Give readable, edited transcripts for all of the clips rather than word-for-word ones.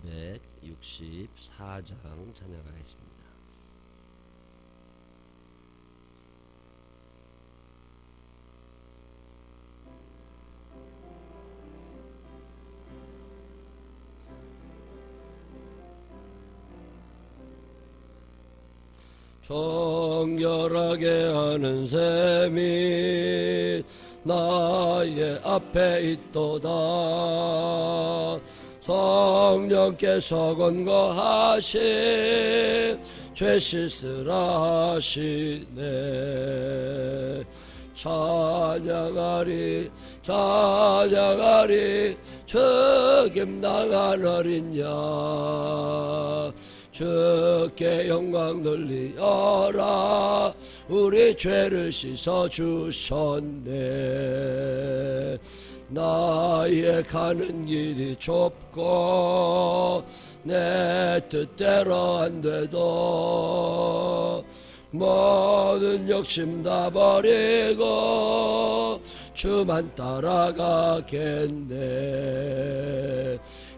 264장 찬양하겠습니다. 정결하게 하는 셈이 나의 앞에 있도다. 성령께서 권고하신 죄 씻으라 하시네. 찬양하리 찬양하리 책임당한 어린 양, 주께 영광 돌리어라. 우리 죄를 씻어주셨네. 나의 가는 길이 좁고 내 뜻대로 안 돼도 모든 욕심 다 버리고 주만 따라가겠네.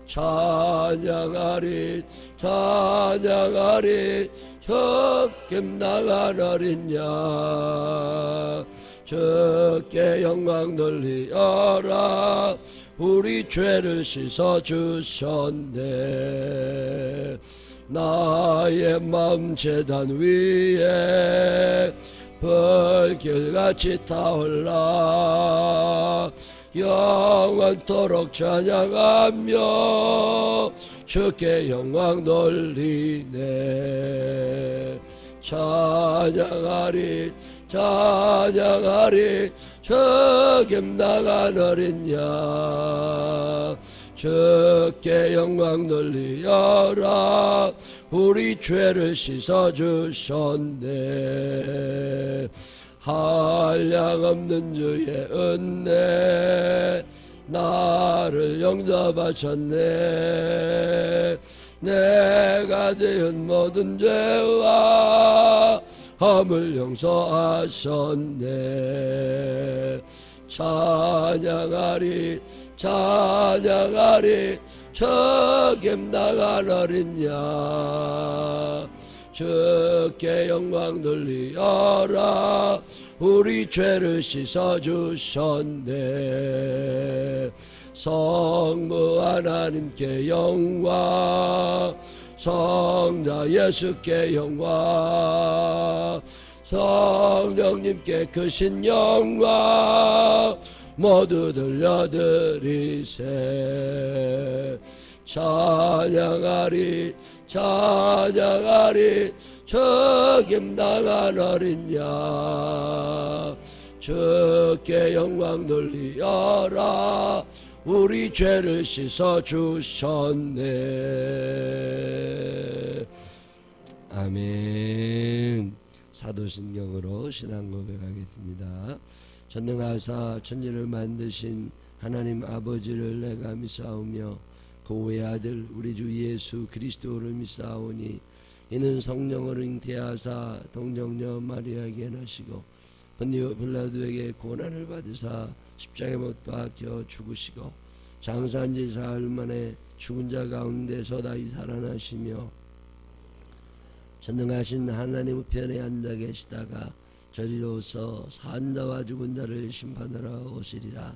찬양하리 찬양하리 적김당한 어린 양, 주께 영광 돌리어라. 우리 죄를 씻어주셨네. 나의 마음 제단 위에 불길같이 타올라 영원토록 찬양하며 주께 영광 돌리네. 찬양하리 찬양하리 적임당한 어린 양, 주께 영광 돌리어라. 우리 죄를 씻어주셨네. 한량없는 주의 은혜 나를 용서하셨네. 내가 지은 모든 죄와 허물 용서하셨네. 찬양하리 찬양하리 적임당한 어린 양, 주께 영광 돌리어라. 우리 죄를 씻어주셨네. 성부 하나님께 영광, 성자 예수께 영광, 성령님께 크신 영광 모두 들려드리세. 찬양하리 찬양하리 적임당한 어린 양, 주께 영광 돌리어라. 우리 죄를 씻어주셨네. 아멘. 사도신경으로 신앙 고백하겠습니다. 전능하사 천지를 만드신 하나님 아버지를 내가 믿사오며 그 외아들 우리 주 예수 그리스도를 믿사오니 이는 성령으로 잉태하사 동정녀 마리아에게 나시고 본디오 빌라도에게 고난을 받으사 십자가에 못 박혀 죽으시고 장사한 지 사흘 만에 죽은 자 가운데 서다이 살아나시며 전능하신 하나님 우편에 앉아 계시다가 저리로서 산 자와 죽은 자를 심판하러 오시리라.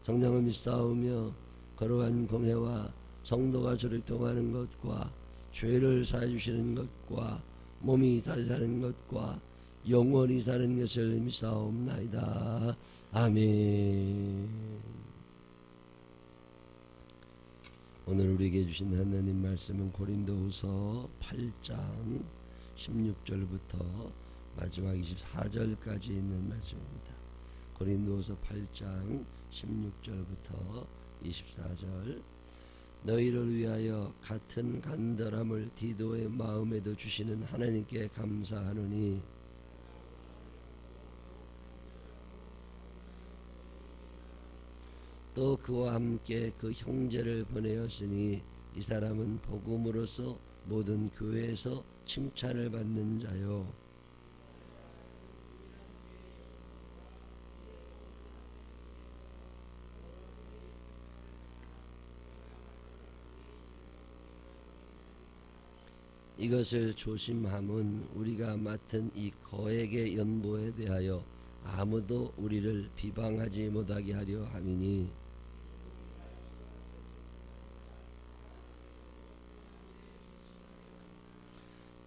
성령을 믿사오며 거룩한 공회와 성도가 조력통하는 것과 죄를 사해주시는 것과 몸이 다시 사는 것과 영원히 사는 것을 믿사옵나이다. 아멘. 오늘 우리에게 주신 하나님 말씀은 고린도후서 8장 16절부터 마지막 24절까지 있는 말씀입니다. 고린도후서 8장 16절부터 24절. 너희를 위하여 같은 간절함을 디도의 마음에도 주시는 하나님께 감사하노니 또 그와 함께 그 형제를 보내었으니 이 사람은 복음으로서 모든 교회에서 칭찬을 받는 자요. 이것을 조심함은 우리가 맡은 이 거액의 연보에 대하여 아무도 우리를 비방하지 못하게 하려 함이니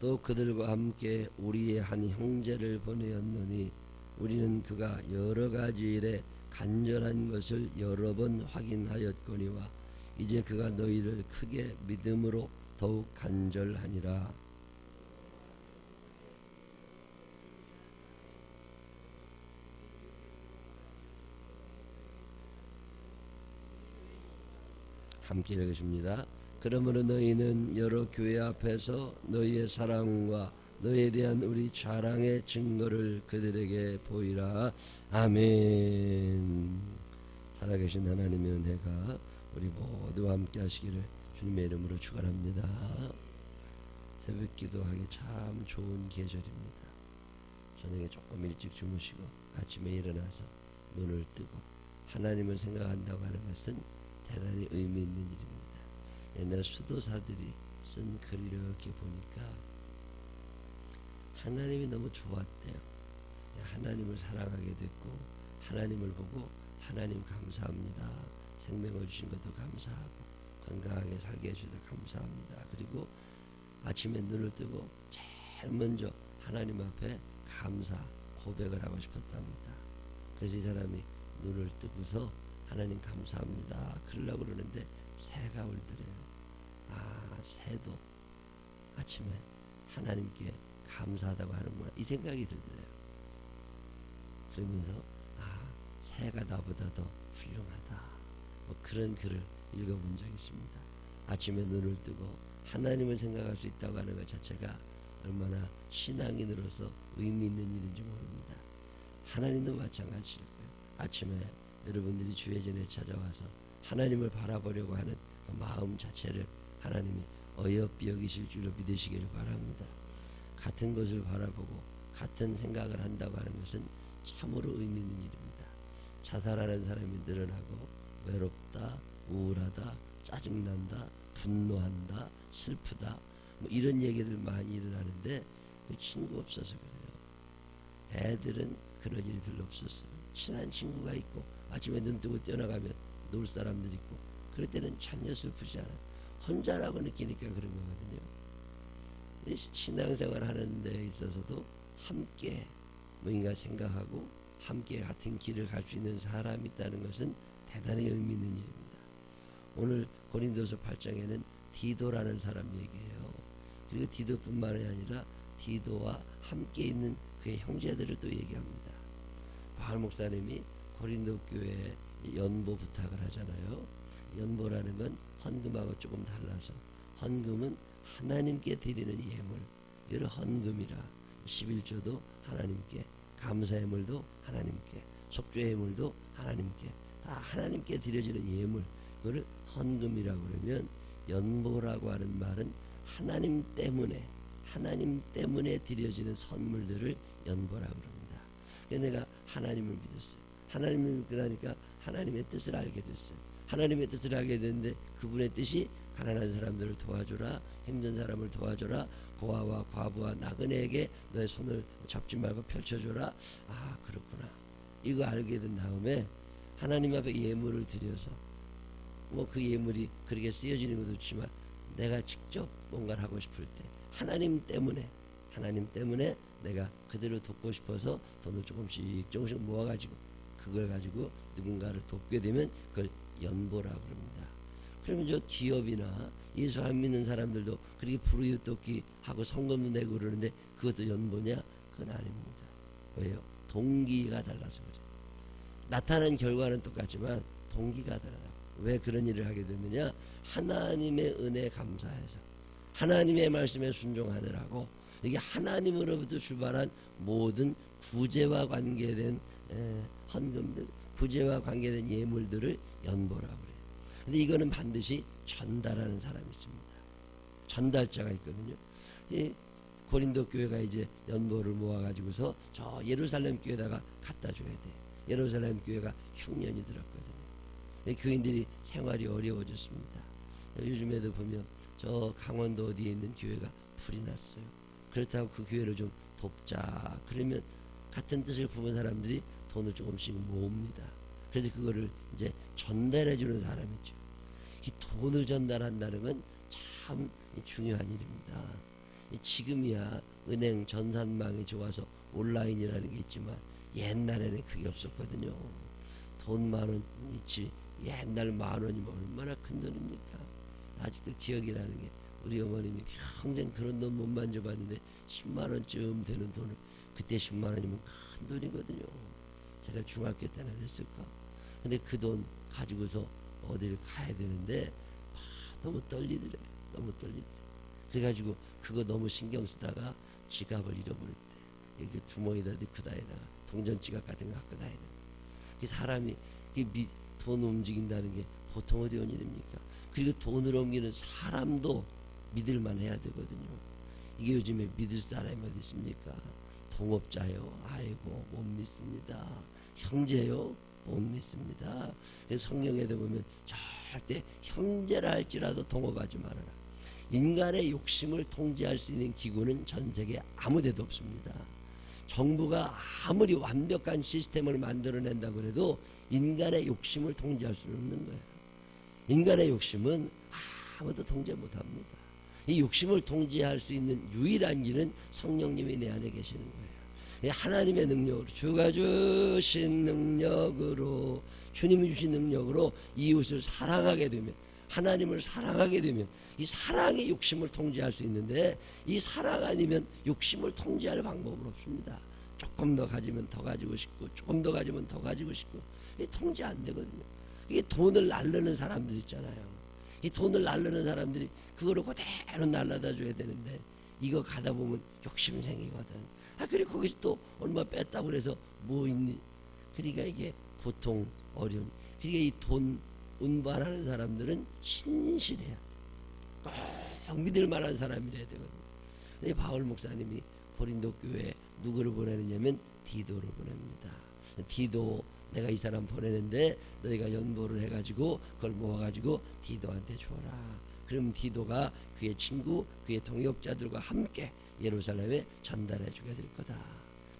또 그들과 함께 우리의 한 형제를 보내었느니 우리는 그가 여러 가지 일에 간절한 것을 여러 번 확인하였거니와 이제 그가 너희를 크게 믿음으로 더욱 간절하니라. 함께 읽으십니다. 그러므로 너희는 여러 교회 앞에서 너희의 사랑과 너희에 대한 우리 자랑의 증거를 그들에게 보이라. 아멘. 살아계신 하나님의 은혜가 우리 모두와 함께 하시기를 주님의 이름으로 축원합니다. 새벽 기도하기 참 좋은 계절입니다. 저녁에 조금 일찍 주무시고 아침에 일어나서 눈을 뜨고 하나님을 생각한다고 하는 것은 대단히 의미 있는 일입니다. 옛날 수도사들이 쓴 글을 이렇게 보니까 하나님이 너무 좋았대요. 하나님을 사랑하게 됐고 하나님을 보고 하나님 감사합니다. 생명을 주신 것도 감사하고 건강하게 살게 해주셔서 감사합니다. 그리고 아침에 눈을 뜨고 제일 먼저 하나님 앞에 감사 고백을 하고 싶었답니다. 그래서 이 사람이 눈을 뜨고서 하나님 감사합니다 그러려고 그러는데 새가 울더래요. 새도 아침에 하나님께 감사하다고 하는구나 이 생각이 들더래요. 그러면서 새가 나보다 더 훌륭하다 그런 글을 읽어본 적이 있습니다. 아침에 눈을 뜨고 하나님을 생각할 수 있다고 하는 것 자체가 얼마나 신앙인으로서 의미 있는 일인지 모릅니다. 하나님도 마찬가지일 거예요. 아침에 여러분들이 주의 전에 찾아와서 하나님을 바라보려고 하는 그 마음 자체를 하나님이 어여삐 여기실 줄로 믿으시기를 바랍니다. 같은 것을 바라보고 같은 생각을 한다고 하는 것은 참으로 의미 있는 일입니다. 자살하는 사람이 늘어나고 외롭다, 우울하다, 짜증난다, 분노한다, 슬프다 이런 얘기들 많이 일어나는데 친구 없어서 그래요. 애들은 그런 일이 별로 없었어요. 친한 친구가 있고 아침에 눈 뜨고 뛰어나가면 놀 사람들 있고 그럴 때는 전혀 슬프지 않아요. 혼자라고 느끼니까 그런 거거든요. 신앙생활 하는 데 있어서도 함께 뭔가 생각하고 함께 같은 길을 갈 수 있는 사람이 있다는 것은 대단히 의미 있는 일입니다. 오늘 고린도서 8장에는 디도라는 사람 얘기해요. 그리고 디도뿐만이 아니라 디도와 함께 있는 그의 형제들을 또 얘기합니다. 바울 목사님이 고린도 교회에 연보 부탁을 하잖아요. 연보라는 건 헌금하고 조금 달라서 헌금은 하나님께 드리는 예물, 이를 헌금이라 11조도 하나님께, 감사예물도 하나님께, 속죄예물도 하나님께, 다 하나님께 드려지는 예물, 그거를 헌금이라고 그러면 연보라고 하는 말은 하나님 때문에 드려지는 선물들을 연보라고 그럽니다. 그래서 내가 하나님을 믿었어요. 하나님을 믿으니까 하나님의 뜻을 알게 됐어요. 하나님의 뜻을 알게 됐는데 그분의 뜻이 가난한 사람들을 도와줘라, 힘든 사람을 도와줘라, 고아와 과부와 나그네에게 너의 손을 잡지 말고 펼쳐줘라. 그렇구나. 이거 알게 된 다음에 하나님 앞에 예물을 드려서 그 예물이 그렇게 쓰여지는 것도 좋지만 내가 직접 뭔가를 하고 싶을 때 하나님 때문에 내가 그대로 돕고 싶어서 돈을 조금씩 모아가지고 그걸 가지고 누군가를 돕게 되면 그걸 연보라고 합니다. 그러면 저 기업이나 예수 안 믿는 사람들도 그렇게 불우이웃 돕기 하고 성금도 내고 그러는데 그것도 연보냐? 그건 아닙니다. 왜요? 동기가 달라서 그래요. 나타난 결과는 똑같지만 동기가 달라요. 왜 그런 일을 하게 됐느냐? 하나님의 은혜에 감사해서 하나님의 말씀에 순종하느라고 이게 하나님으로부터 출발한 모든 구제와 관계된 헌금들, 구제와 관계된 예물들을 연보라고 그래요. 근데 이거는 반드시 전달하는 사람이 있습니다. 전달자가 있거든요. 이 고린도 교회가 이제 연보를 모아가지고서 저 예루살렘 교회에다가 갖다 줘야 돼. 예루살렘 교회가 흉년이 들었거든요. 교인들이 생활이 어려워졌습니다. 요즘에도 보면 저 강원도 어디에 있는 교회가 불이 났어요. 그렇다고 그 교회를 좀 돕자 그러면 같은 뜻을 품은 사람들이 돈을 조금씩 모읍니다. 그래서 그거를 이제 전달해 주는 사람이죠. 이 돈을 전달한다는 건 참 중요한 일입니다. 지금이야 은행 전산망이 좋아서 온라인이라는 게 있지만 옛날에는 그게 없었거든요. 돈 10,000원 있지 옛날 10,000원이면 얼마나 큰 돈입니까? 아직도 기억이 나는 게 우리 어머님이 평생 그런 돈 못 만져봤는데 10만 원쯤 되는 돈을 그때 10만 원이면 큰 돈이거든요. 제가 중학교 때나 됐을까. 근데 그 돈 가지고서 어디를 가야 되는데 너무 떨리더래. 너무 떨리더래. 그래가지고 그거 너무 신경 쓰다가 지갑을 잃어버릴 때 이렇게 주머니에다 넣고 다니다가 동전 지갑 같은 거 갖고 다니는 사람이 돈 움직인다는 게 보통 어려운 일입니까? 그리고 돈을 옮기는 사람도 믿을만 해야 되거든요. 이게 요즘에 믿을 사람이 어디 있습니까? 동업자요, 아이고 못 믿습니다. 형제요, 못 믿습니다. 성경에도 보면 절대 형제라 할지라도 동업하지 말아라. 인간의 욕심을 통제할 수 있는 기구는 전 세계 아무 데도 없습니다. 정부가 아무리 완벽한 시스템을 만들어낸다고 해도 인간의 욕심을 통제할 수는 없는 거예요. 인간의 욕심은 아무도 통제 못합니다. 이 욕심을 통제할 수 있는 유일한 길은 성령님이 내 안에 계시는 거예요. 하나님의 능력으로, 주가 주신 능력으로, 주님이 주신 능력으로 이웃을 사랑하게 되면, 하나님을 사랑하게 되면 이 사랑이 욕심을 통제할 수 있는데, 이 사랑 아니면 욕심을 통제할 방법은 없습니다. 조금 더 가지면 더 가지고 싶고, 조금 더 가지면 더 가지고 싶고, 이게 통제 안 되거든요. 이게 돈을 날르는 사람들 있잖아요. 이 돈을 날르는 사람들이 그거를 그대로 날라다 줘야 되는데, 이거 가다 보면 욕심 생기거든. 그리고 거기서 또 얼마 뺐다고 그래서 뭐 있니? 그러니까 이게 보통 어려운. 그러니까 이 돈 운반하는 사람들은 신실해야 돼. 꼭 믿을 만한 사람이래야 되거든요. 근데 바울 목사님이 고린도 교회에 누구를 보내느냐면 디도를 보냅니다. 디도, 내가 이 사람 보내는데 너희가 연보를 해가지고 그걸 모아가지고 디도한테 줘라. 그럼 디도가 그의 친구, 그의 동역자들과 함께 예루살렘에 전달해 주게 될 거다.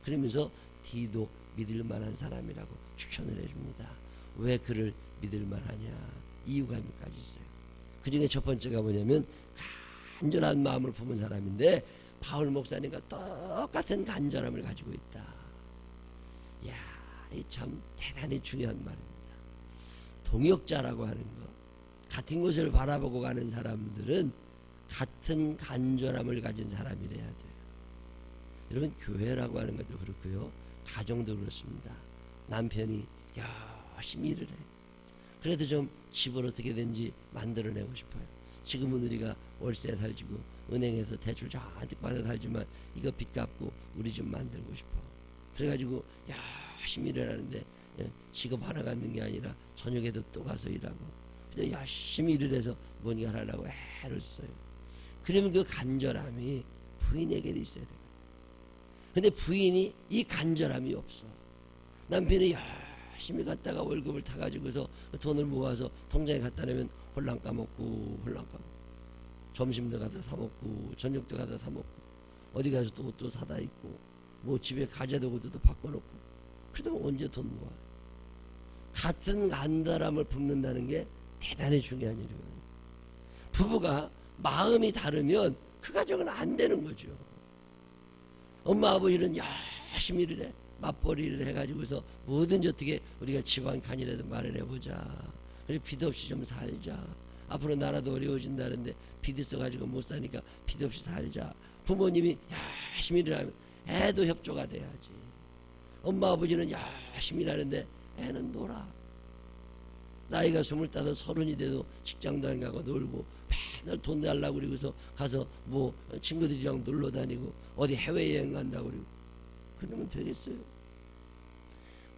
그러면서 디도 믿을 만한 사람이라고 추천을 해줍니다. 왜 그를 믿을 만하냐? 이유가 몇 가지 있어요. 그 중에 첫 번째가 뭐냐면 간절한 마음을 품은 사람인데, 바울 목사님과 똑같은 간절함을 가지고 있다. 이야, 이 참 대단히 중요한 말입니다. 동역자라고 하는 것, 같은 곳을 바라보고 가는 사람들은 같은 간절함을 가진 사람이래야 돼요. 여러분, 교회라고 하는 것도 그렇고요, 가정도 그렇습니다. 남편이 열심히 일을 해. 그래도 좀 집을 어떻게든지 만들어내고 싶어요. 지금은 우리가 월세 살지고 은행에서 대출 잔뜩 받아 살지만 이거 빚 갚고 우리 집 만들고 싶어. 그래가지고 열심히 일을 하는데, 직업 하나 갖는 게 아니라 저녁에도 또 가서 일하고, 그래서 열심히 일을 해서 뭔가 하려고 애를 써요. 그러면 그 간절함이 부인에게도 있어야 돼요. 근데 부인이 이 간절함이 없어. 남편이 열심히 갔다가 월급을 타가지고서 돈을 모아서 통장에 갖다 놓으면 홀랑 까먹고 점심도 가다 사먹고 저녁도 가다 사먹고 어디 가서 또 옷도 사다 입고 뭐 집에 가재도 그것도 바꿔놓고, 그러다 언제 돈 모아? 같은 간절함을 품는다는 게 대단히 중요한 일이거든요. 부부가 마음이 다르면 그 가정은 안 되는 거죠. 엄마 아버지는 열심히 일을 해. 맞벌이를 해가지고서 뭐든지 어떻게 우리가 집안 칸이라도 마련해보자. 그리고 빚 없이 좀 살자. 앞으로 나라도 어려워진다는데 빚 있어가지고 못 사니까 빚 없이 살자. 부모님이 열심히 일하면 애도 협조가 돼야지. 엄마 아버지는 열심히 일하는데 애는 놀아. 나이가 25, 30이 돼도 직장도 안 가고 놀고 맨날 돈 달라고 그러고서 가서 뭐 친구들이랑 놀러 다니고 어디 해외여행 간다고 그러고, 그러면 되겠어요?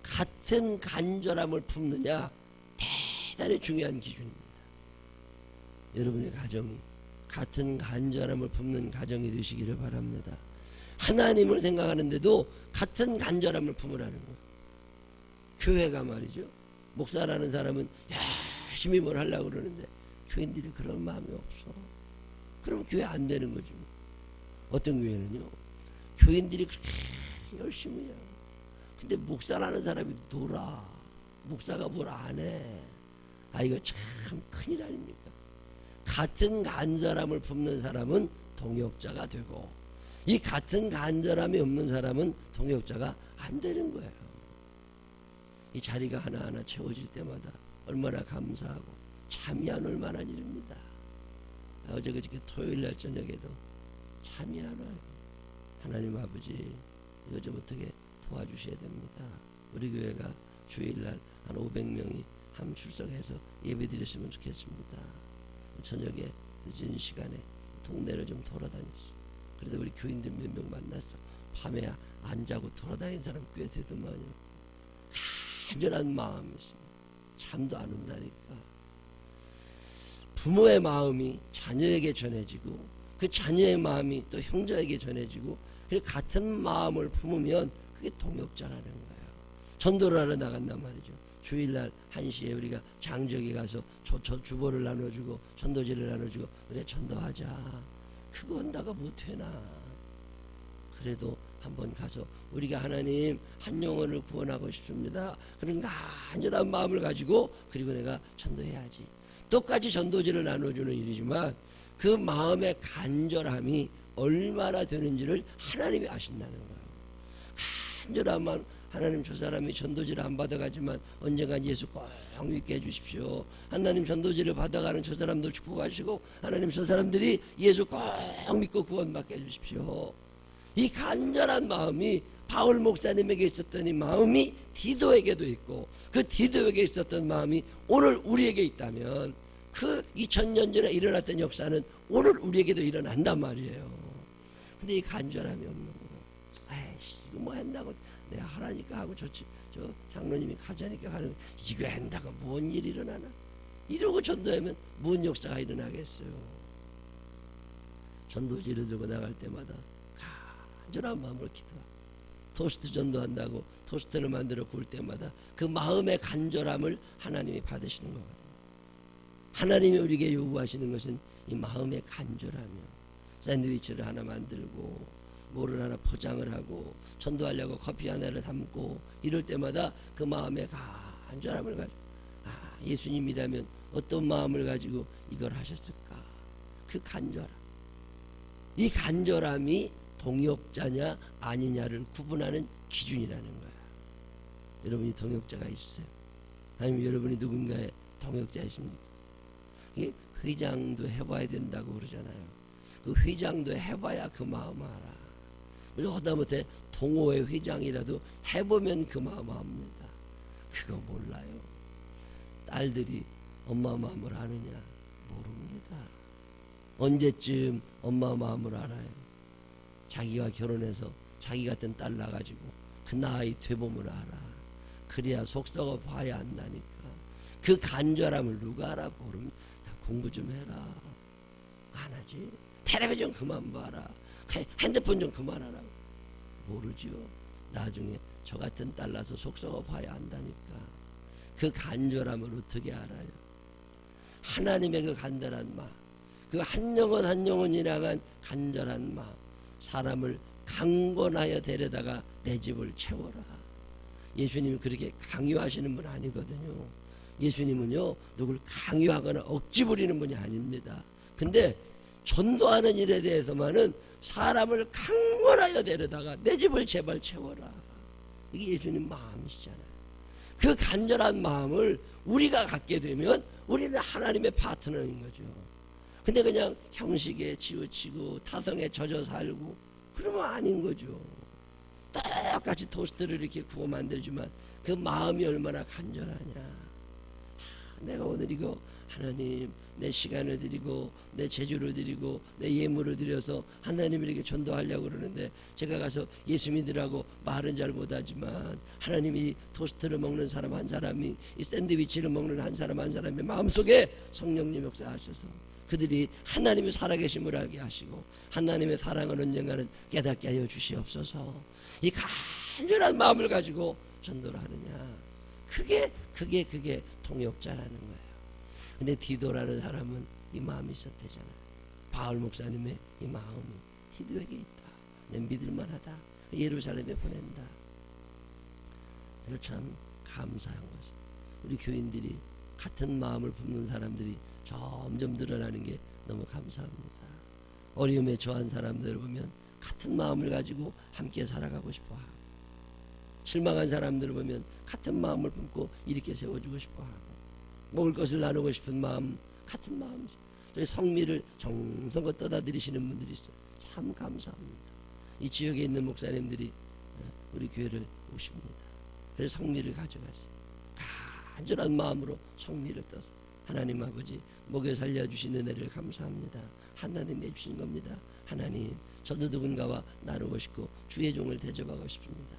같은 간절함을 품느냐, 대단히 중요한 기준입니다. 여러분의 가정이 같은 간절함을 품는 가정이 되시기를 바랍니다. 하나님을 생각하는데도 같은 간절함을 품으라는 거예요. 교회가 말이죠, 목사라는 사람은 열심히 뭘 하려고 그러는데 교인들이 그런 마음이 없어. 그럼 교회 안 되는 거죠. 어떤 교회는요, 교인들이 그렇게 열심히 해요. 근데 목사라는 사람이 놀아. 목사가 뭘 안 해. 아, 이거 참 큰일 아닙니까? 같은 간절함을 품는 사람은 동역자가 되고, 이 같은 간절함이 없는 사람은 동역자가 안 되는 거예요. 이 자리가 하나하나 채워질 때마다 얼마나 감사하고 잠이 안 올 만한 일입니다. 어제 그저께 토요일날 저녁에도 잠이 안 와요. 하나님 아버지, 이거 좀 어떻게 도와주셔야 됩니다. 우리 교회가 주일날 한 500명이 함 출석해서 예배 드렸으면 좋겠습니다. 저녁에 늦은 시간에 동네를 좀 돌아다녔어. 그래도 우리 교인들 몇 명 만났어. 밤에 안 자고 돌아다니는 사람 꽤 되더만요. 간절한 마음이 있습니다. 잠도 안 온다니까. 부모의 마음이 자녀에게 전해지고, 그 자녀의 마음이 또 형제에게 전해지고, 그리고 같은 마음을 품으면 그게 동역자라는 거예요. 전도를 하러 나간단 말이죠. 주일날 1시에 우리가 장적에 가서 주보를 나눠주고 전도지를 나눠주고, 그래 전도하자. 그거 한다가 못해나. 그래도 한번 가서 우리가 하나님 한 영혼을 구원하고 싶습니다. 그런 간절한 마음을 가지고, 그리고 내가 전도해야지. 똑같이 전도지를 나눠주는 일이지만 그 마음의 간절함이 얼마나 되는지를 하나님이 아신다는 거예요. 간절함만, 하나님 저 사람이 전도지를 안 받아가지만 언젠간 예수 꼭 믿게 해주십시오. 하나님 전도지를 받아가는 저 사람들 축복하시고, 하나님 저 사람들이 예수 꼭 믿고 구원받게 해주십시오. 이 간절한 마음이 바울 목사님에게 있었던 이 마음이 디도에게도 있고, 그 디도에게 있었던 마음이 오늘 우리에게 있다면 그 2000년 전에 일어났던 역사는 오늘 우리에게도 일어난단 말이에요. 근데 이 간절함이 없는 거예요. 아이씨, 이거 뭐 한다고 내가 하라니까 하고 저 장로님이 가자니까 하는, 이거 한다고 뭔 일이 일어나나? 이러고 전도하면 뭔 역사가 일어나겠어요? 전도지를 들고 나갈 때마다 간절한 마음으로 기도하고, 토스트 전도한다고 토스트를 만들어 구울 때마다 그 마음의 간절함을 하나님이 받으시는 거거든요. 하나님이 우리에게 요구하시는 것은 이 마음의 간절함이요. 샌드위치를 하나 만들고 뭐를 하나 포장을 하고 전도하려고 커피 하나를 담고 이럴 때마다 그 마음의 간절함을 가지고, 예수님이라면 어떤 마음을 가지고 이걸 하셨을까? 그 간절함. 이 간절함이 동역자냐 아니냐를 구분하는 기준이라는 거야. 여러분이 동역자가 있어요? 아니면 여러분이 누군가의 동역자 있습니까? 이게 회장도 해봐야 된다고 그러잖아요. 그 회장도 해봐야 그 마음 알아. 그래서 하다못해 동호회 회장이라도 해보면 그 마음 압니다. 그거 몰라요. 딸들이 엄마 마음을 아느냐? 모릅니다. 언제쯤 엄마 마음을 알아요? 자기가 결혼해서 자기 같은 딸 낳아가지고 그 나이 돼보면 알아. 그래야 속 썩어 봐야 안다니까. 그 간절함을 누가 알아? 모릅니다. 공부 좀 해라. 안 하지. 텔레비전 그만 봐라. 핸드폰 좀 그만하라. 모르지요. 나중에 저 같은 딸 낳아서 속 썩어 봐야 안다니까. 그 간절함을 어떻게 알아요? 하나님의 그 간절한 마음, 그 한 영혼 한 영혼이 향한 간절한 마음, 사람을 강권하여 데려다가 내 집을 채워라. 예수님이 그렇게 강요하시는 분 아니거든요. 예수님은요, 누굴 강요하거나 억지 부리는 분이 아닙니다. 근데 전도하는 일에 대해서만은 사람을 강권하여 데려다가 내 집을 제발 채워라. 이게 예수님 마음이시잖아요. 그 간절한 마음을 우리가 갖게 되면 우리는 하나님의 파트너인 거죠. 근데 그냥 형식에 치우치고 타성에 젖어 살고 그러면 아닌 거죠. 똑같이 토스트를 이렇게 구워 만들지만 그 마음이 얼마나 간절하냐. 내가 오늘 이거 하나님 내 시간을 드리고 내 재주를 드리고 내 예물을 드려서 하나님에게 전도하려고 그러는데, 제가 가서 예수 믿으라고 말은 잘 못하지만 하나님이 토스트를 먹는 사람 한 사람이, 이 샌드위치를 먹는 한 사람 한 사람의 마음속에 성령님 역사하셔서 그들이 하나님의 살아계심을 알게 하시고 하나님의 사랑을 언젠가는 깨닫게 하여 주시옵소서. 이 간절한 마음을 가지고 전도를 하느냐, 그게 동역자라는 거예요. 근데 디도라는 사람은 이 마음이 있었대잖아요. 바울 목사님의 이 마음이 디도에게 있다. 내 믿을만하다. 예루살렘에 보낸다. 이거 참 감사한 것이, 우리 교인들이 같은 마음을 품는 사람들이 점점 늘어나는 게 너무 감사합니다. 어려움에 처한 사람들을 보면 같은 마음을 가지고 함께 살아가고 싶어하고, 실망한 사람들을 보면 같은 마음을 품고 일으켜 세워주고 싶어하고, 먹을 것을 나누고 싶은 마음, 같은 마음이죠. 저희 성미를 정성껏 떠다들이시는 분들이 있어요. 참 감사합니다. 이 지역에 있는 목사님들이 우리 교회를 오십니다. 그래서 성미를 가져가세요. 간절한 마음으로 성미를 떠서 하나님 아버지 먹여 살려주신 은혜를 감사합니다. 하나님이 주신 겁니다. 하나님, 저도 누군가와 나누고 싶고 주의 종을 대접하고 싶습니다.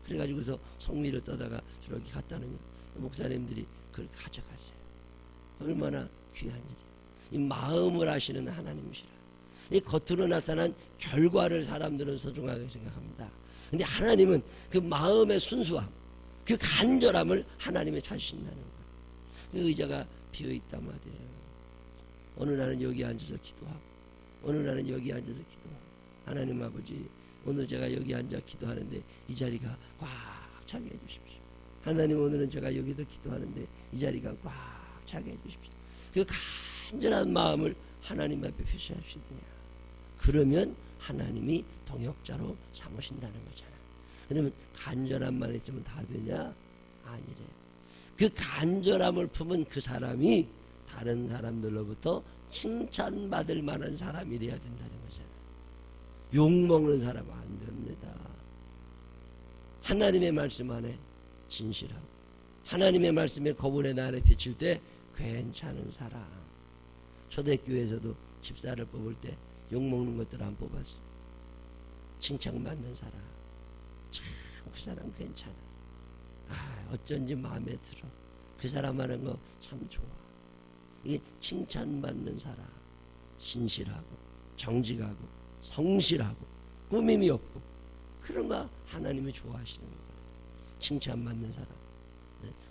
그래가지고서 성미를 떠다가 저렇게 갔다는 목사님들이 그걸 가져가세요. 얼마나 귀한 일이에요. 이 마음을 아시는 하나님이시라. 이 겉으로 나타난 결과를 사람들은 소중하게 생각합니다. 근데 하나님은 그 마음의 순수함, 그 간절함을 하나님이 찾으신다는 거예요. 그 의자가 비어있단 말이에요. 어느 날은 여기 앉아서 기도하고, 어느 날은 여기 앉아서 기도하고, 하나님 아버지, 오늘 제가 여기 앉아 기도하는데 이 자리가 꽉 차게 해주십시오. 하나님, 오늘은 제가 여기서 기도하는데 이 자리가 꽉 차게 해주십시오. 그 간절한 마음을 하나님 앞에 표시할 수 있느냐. 그러면 하나님이 동역자로 삼으신다는 거잖아. 그러면 간절함만 있으면 다 되냐? 아니래. 그 간절함을 품은 그 사람이 다른 사람들로부터 칭찬받을 만한 사람이 돼야 된다는 거잖아. 욕먹는 사람 안 됩니다. 하나님의 말씀 안에 진실하고, 하나님의 말씀에 거분의 날에 비칠 때 괜찮은 사람. 초대교회에서도 집사를 뽑을 때 욕먹는 것들 안 뽑았어. 칭찬받는 사람. 참 그 사람 괜찮아. 어쩐지 마음에 들어. 그 사람 하는 거 참 좋아. 이게 칭찬받는 사람. 신실하고 정직하고 성실하고 꾸밈이 없고, 그런 거 하나님이 좋아하시는 거거든. 칭찬받는 사람.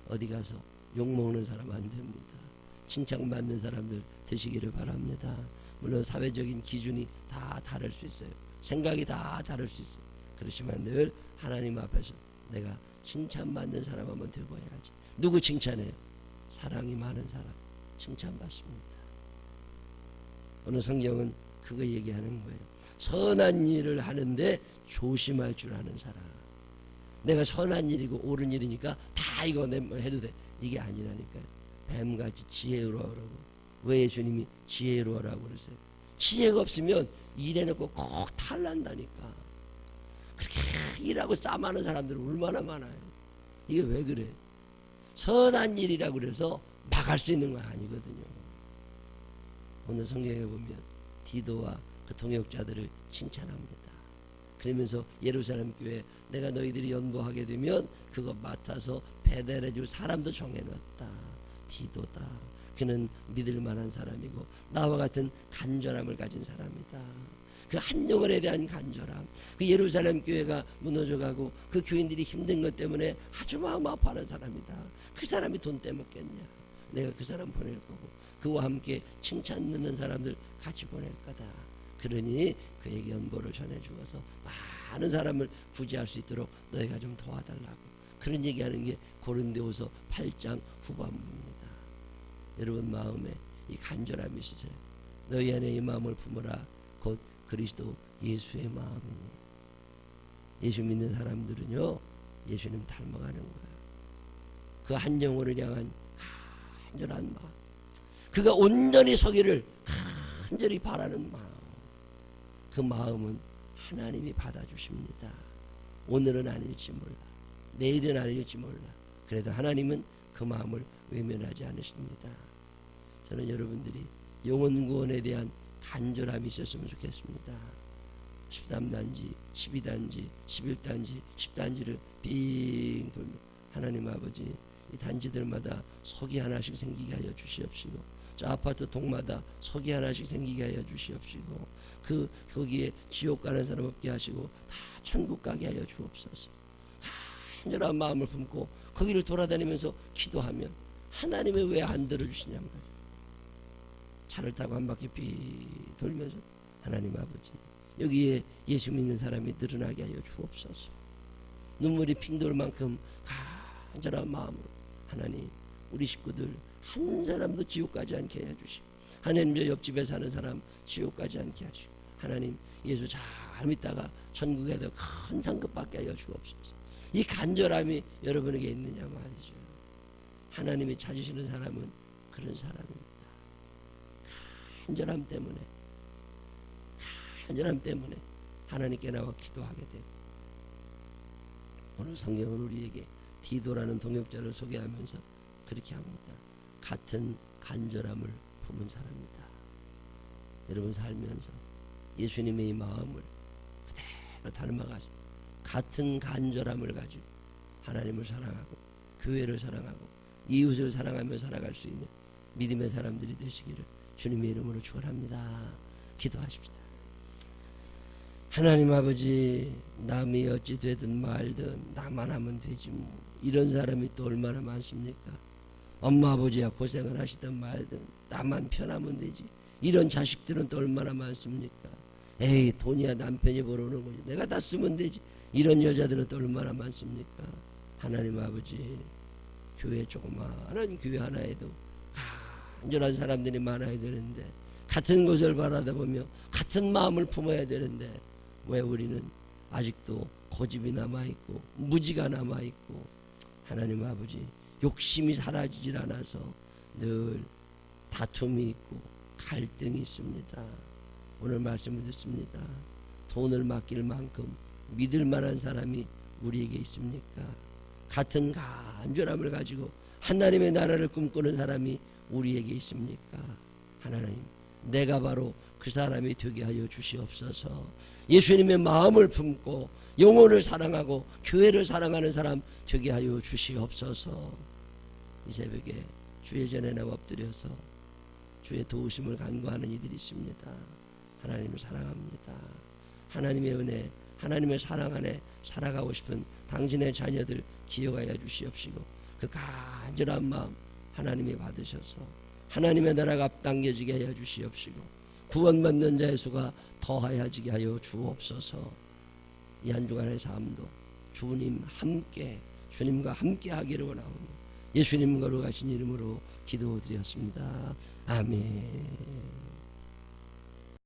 어디 가서 욕먹는 사람 안 됩니다. 칭찬받는 사람들 되시기를 바랍니다. 물론 사회적인 기준이 다 다를 수 있어요. 생각이 다 다를 수 있어요. 그렇지만 늘 하나님 앞에서 내가 칭찬받는 사람 한번 되어야지. 누구 칭찬해요? 사랑이 많은 사람 칭찬받습니다. 오늘 성경은 그거 얘기하는 거예요. 선한 일을 하는데 조심할 줄 아는 사람. 내가 선한 일이고 옳은 일이니까 다 이거 해도 돼. 이게 아니라니까요. 뱀같이 지혜로워라고. 왜 주님이 지혜로워라고 그러세요? 지혜가 없으면 일해놓고 꼭 탈난다니까. 그렇게 일하고 싸움하는 사람들은 얼마나 많아요. 이게 왜 그래? 선한 일이라고 그래서 막을 수 있는 건 아니거든요. 오늘 성경에 보면 디도와 그 동역자들을 칭찬합니다. 그러면서 예루살렘 교회, 내가 너희들이 연보하게 되면 그거 맡아서 배달해 줄 사람도 정해놨다. 디도다. 그는 믿을 만한 사람이고 나와 같은 간절함을 가진 사람이다. 그 한 영혼에 대한 간절함, 그 예루살렘 교회가 무너져가고 그 교인들이 힘든 것 때문에 아주 마음 아파하는 사람이다. 그 사람이 돈 떼먹겠냐? 내가 그 사람 보낼 거고 그와 함께 칭찬 듣는 사람들 같이 보낼 거다. 그러니 그에게 연보를 전해주어서 많은 사람을 구제할 수 있도록 너희가 좀 도와달라고. 그런 얘기하는 게 고린도후서 8장 후반부입니다. 여러분 마음에 이 간절함이 있으세요? 너희 안에 이 마음을 품으라. 곧 그리스도 예수의 마음이니. 예수 믿는 사람들은요, 예수님 닮아가는 거예요. 그 한 영혼을 향한 간절한 마음, 그가 온전히 서기를 간절히 바라는 마음, 그 마음은 하나님이 받아주십니다. 오늘은 아닐지 몰라, 내일은 아닐지 몰라. 그래도 하나님은 그 마음을 외면하지 않으십니다. 저는 여러분들이 영혼 구원에 대한 간절함이 있었으면 좋겠습니다. 13단지, 12단지, 11단지, 10단지를 빙 돌며 하나님 아버지, 이 단지들마다 석이 하나씩 생기게 하여 주시옵시고, 저 아파트 동마다 석이 하나씩 생기게 하여 주시옵시고, 거기에 지옥 가는 사람 없게 하시고 다 천국 가게 하여 주옵소서. 간절한 마음을 품고 거기를 돌아다니면서 기도하면 하나님이 왜 안 들어주시냔 말이에요. 차를 타고 한 바퀴 삐 돌면서 하나님 아버지, 여기에 예수 믿는 사람이 늘어나게 하여 주옵소서. 눈물이 핑돌 만큼 간절한 마음으로 하나님 우리 식구들 한 사람도 지옥 가지 않게 해 주시고, 하나님 저 옆집에 사는 사람 지옥 가지 않게 하시고, 하나님 예수 잘 믿다가 천국에도 큰 상급 받게 하여 주옵소서. 이 간절함이 여러분에게 있느냐 말이죠. 하나님이 찾으시는 사람은 그런 사람입니다. 간절함 때문에 하나님께 나와 기도하게 되고, 오늘 성경은 우리에게 디도라는 동역자를 소개하면서 그렇게 합니다. 같은 간절함을 품은 사람이다. 여러분 살면서 예수님의 이 마음을 그대로 닮아가서 같은 간절함을 가지고 하나님을 사랑하고 교회를 사랑하고 이웃을 사랑하며 살아갈 수 있는 믿음의 사람들이 되시기를 주님의 이름으로 축원합니다. 기도하십시다. 하나님 아버지, 남이 어찌 되든 말든 나만 하면 되지 뭐, 이런 사람이 또 얼마나 많습니까? 엄마 아버지야 고생을 하시든 말든 나만 편하면 되지, 이런 자식들은 또 얼마나 많습니까? 에이, 돈이야 남편이 벌어오는 거지, 내가 다 쓰면 되지, 이런 여자들은 또 얼마나 많습니까? 하나님 아버지, 교회 조그마한 교회 하나에도 간절한 사람들이 많아야 되는데, 같은 것을 바라다 보며 같은 마음을 품어야 되는데, 왜 우리는 아직도 고집이 남아있고 무지가 남아있고, 하나님 아버지 욕심이 사라지질 않아서 늘 다툼이 있고 갈등이 있습니다. 오늘 말씀을 듣습니다. 돈을 맡길 만큼 믿을 만한 사람이 우리에게 있습니까? 같은 간절함을 가지고 하나님의 나라를 꿈꾸는 사람이 우리에게 있습니까? 하나님, 내가 바로 그 사람이 되게 하여 주시옵소서. 예수님의 마음을 품고 영혼을 사랑하고 교회를 사랑하는 사람 되게 하여 주시옵소서. 이 새벽에 주의 전에 나와 엎드려서 주의 도우심을 간구하는 이들이 있습니다. 하나님을 사랑합니다. 하나님의 은혜, 하나님의 사랑 안에 살아가고 싶은 당신의 자녀들 기억하여 주시옵시고, 그 간절한 마음 하나님이 받으셔서 하나님의 나라가 앞당겨지게 하여 주시옵시고, 구원받는 자의 수가 더하여지게 하여 주옵소서. 이 한 주간의 삶도 주님과 함께 하기를 원하오니 예수님 거룩하신 이름으로 기도드렸습니다. 아멘.